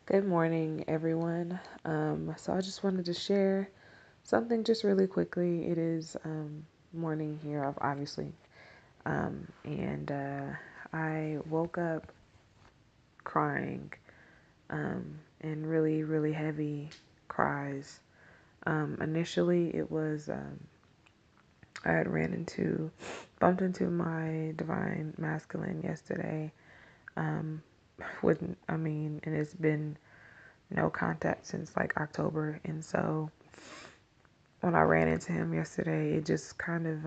Good morning, everyone. So I just wanted to share something just really quickly. It is morning here, obviously, and I woke up crying and really, really heavy cries. Initially, it was I had bumped into my divine masculine yesterday. Um, and it's been no contact since like October, and so when I ran into him yesterday, it just kind of,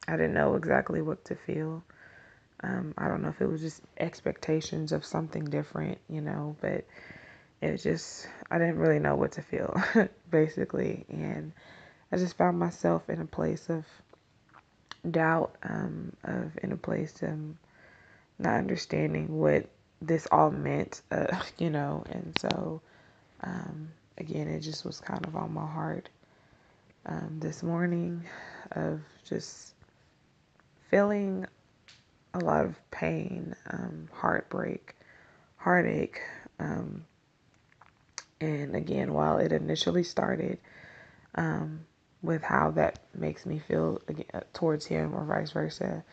I didn't know exactly what to feel. I don't know if it was just expectations of something different, but I didn't really know what to feel, basically. And I just found myself in a place of doubt, in a place not understanding what this all meant, and so, again, it just was kind of on my heart this morning of just feeling a lot of pain, heartbreak, heartache. Um, and again, while it initially started um, with how that makes me feel towards him or vice versa,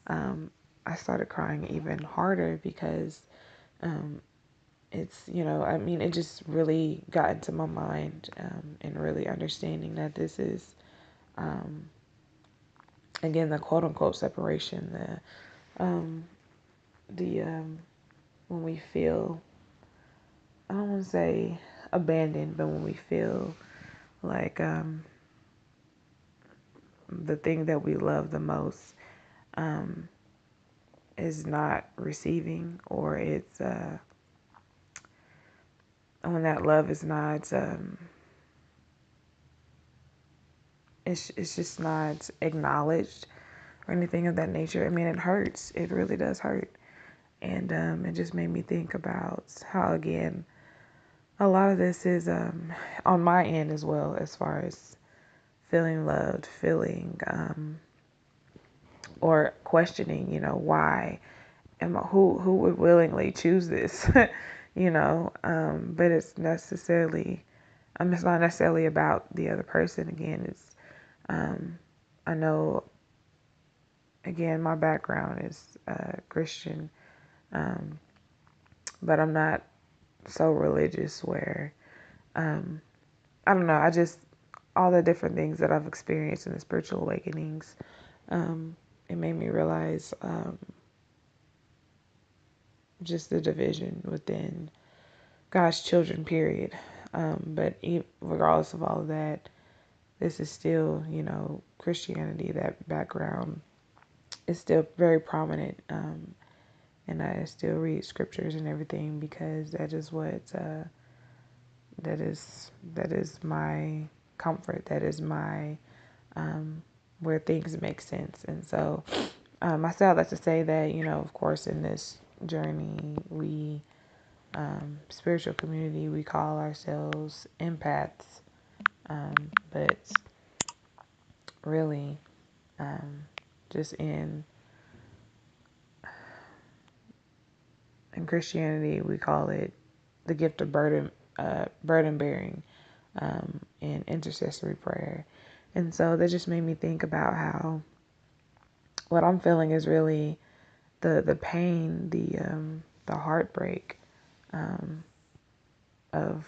um, I started crying even harder because um, it just really got into my mind and really understanding that this is, um, again, the quote unquote separation, um, the when we feel, I don't want to say abandoned, but when we feel like the thing that we love the most um, is not receiving, or when that love is not, it's just not acknowledged or anything of that nature. I mean, it hurts. It really does hurt. And it just made me think about how, again, a lot of this is on my end as well, as far as feeling loved, feeling or questioning, why who would willingly choose this, but it's not necessarily about the other person. Again, um, I know, again, my background is Christian, um, but I'm not so religious where, um, I don't know, all the different things that I've experienced in the spiritual awakenings, um, it made me realize just the division within God's children, period. But regardless of all of that, this is still, Christianity, that background is still very prominent. And I still read scriptures and everything because that is my comfort. That is my, where things make sense. And so, I still like to say that, of course, in this journey, spiritual community, we call ourselves empaths. But really, um, just in Christianity, we call it the gift of burden bearing, and intercessory prayer. And so that just made me think about how what I'm feeling is really the pain, the heartbreak um, of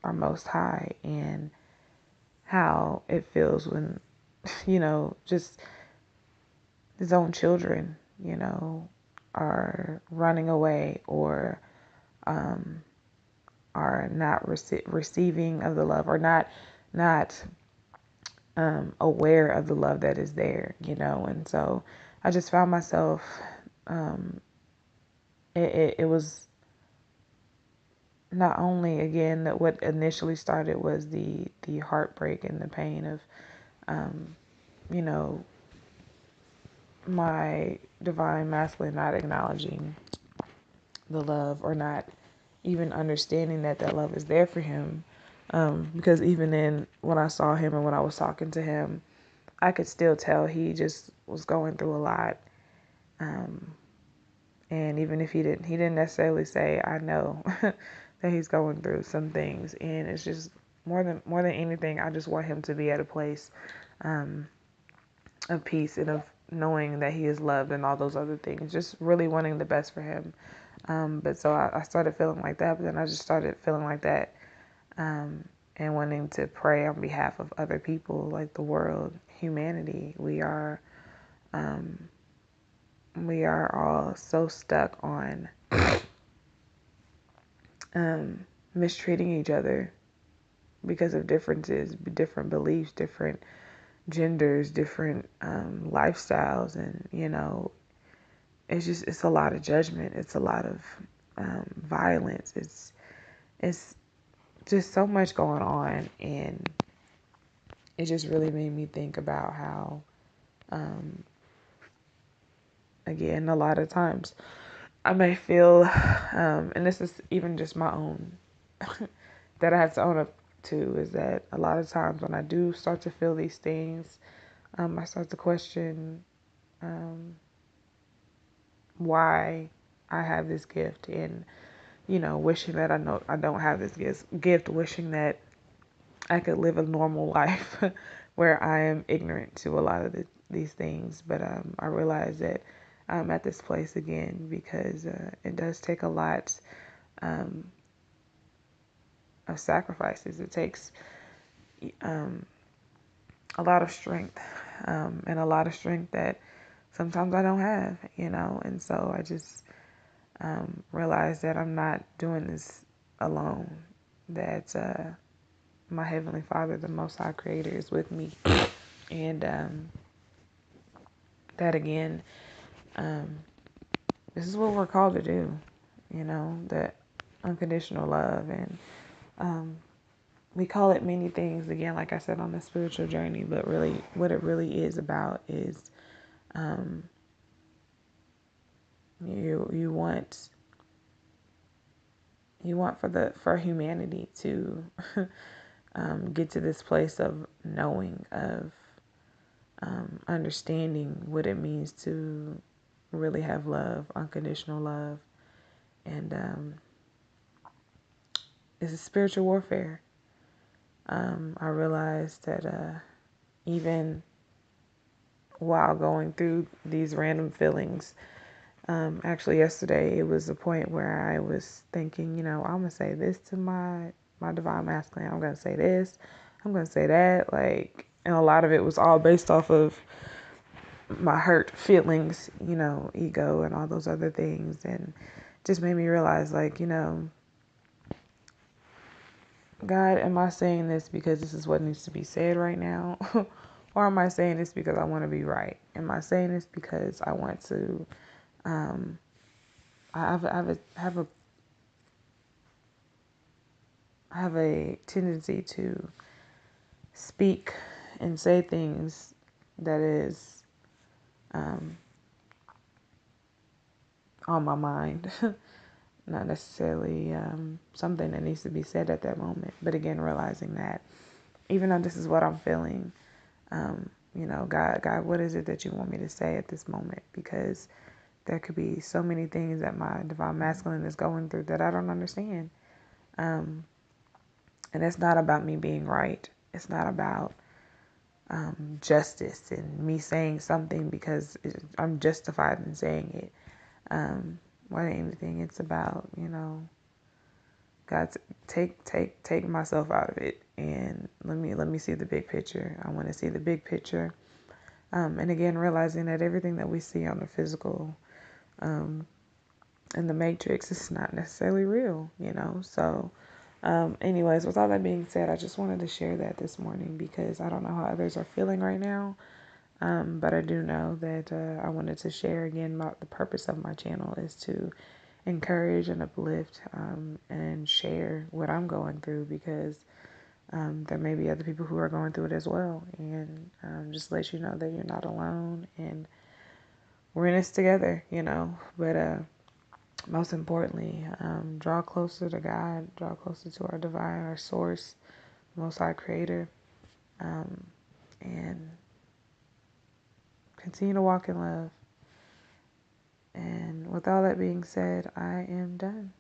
our Most High, and how it feels when just his own children, are running away, or um, are not receiving of the love, or not aware of the love that is there, And so I just found myself, um, it was not only, again, that what initially started was the heartbreak and the pain of, um, you know, my divine masculine not acknowledging the love, or not even understanding that that love is there for him. Because even then, when I saw him and when I was talking to him, I could still tell he just was going through a lot. Um, And even if he didn't necessarily say, I know that he's going through some things. And it's just more than anything, I just want him to be at a place um, of peace and of knowing that he is loved and all those other things. Just really wanting the best for him. But so I started feeling like that, but then I just started feeling like that and wanting to pray on behalf of other people, like the world, humanity. We are all so stuck on mistreating each other because of differences, different beliefs, different genders, different lifestyles, and it's a lot of judgment. It's a lot of violence. It's just so much going on, and it just really made me think about how, again, a lot of times I may feel, and this is even just my own, that I have to own up to, is that a lot of times when I do start to feel these things, I start to question why I have this gift, and wishing that I don't have this gift, wishing that I could live a normal life where I am ignorant to a lot of these things. But I realize that I'm at this place again because it does take a lot of sacrifices. It takes a lot of strength, and a lot of strength that sometimes I don't have, and so I just realize that I'm not doing this alone, that my Heavenly Father, the Most High Creator, is with me, and that again, this is what we're called to do, that unconditional love, and we call it many things, again, like I said, on the spiritual journey, but really what it really is about is you want for humanity to get to this place of knowing, of understanding what it means to really have love, unconditional love, and it's a spiritual warfare. I realized that even while going through these random feelings, actually yesterday it was a point where I was thinking, I'm gonna say this to my divine masculine. I'm gonna say this. I'm gonna say that. And a lot of it was all based off of my hurt feelings, ego and all those other things, and just made me realize, God, am I saying this because this is what needs to be said right now? Or am I saying this because I want to be right? Am I saying this because I want to, I have a tendency to speak and say things that is on my mind, not necessarily something that needs to be said at that moment. But again, realizing that even though this is what I'm feeling, God, what is it that you want me to say at this moment? Because there could be so many things that my divine masculine is going through that I don't understand. And it's not about me being right. It's not about justice and me saying something because I'm justified in saying it. More than anything, it's about, God, take myself out of it, and let me see the big picture. I want to see the big picture. And again, realizing that everything that we see on the physical in the matrix is not necessarily real, So, anyways, with all that being said, I just wanted to share that this morning because I don't know how others are feeling right now. But I do know that I wanted to share again. The purpose of my channel is to encourage and uplift and share what I'm going through because there may be other people who are going through it as well. And just let you know that you're not alone and we're in this together, But most importantly, draw closer to God, draw closer to our divine, our source, Most High Creator, and continue to walk in love And with all that being said, I am done.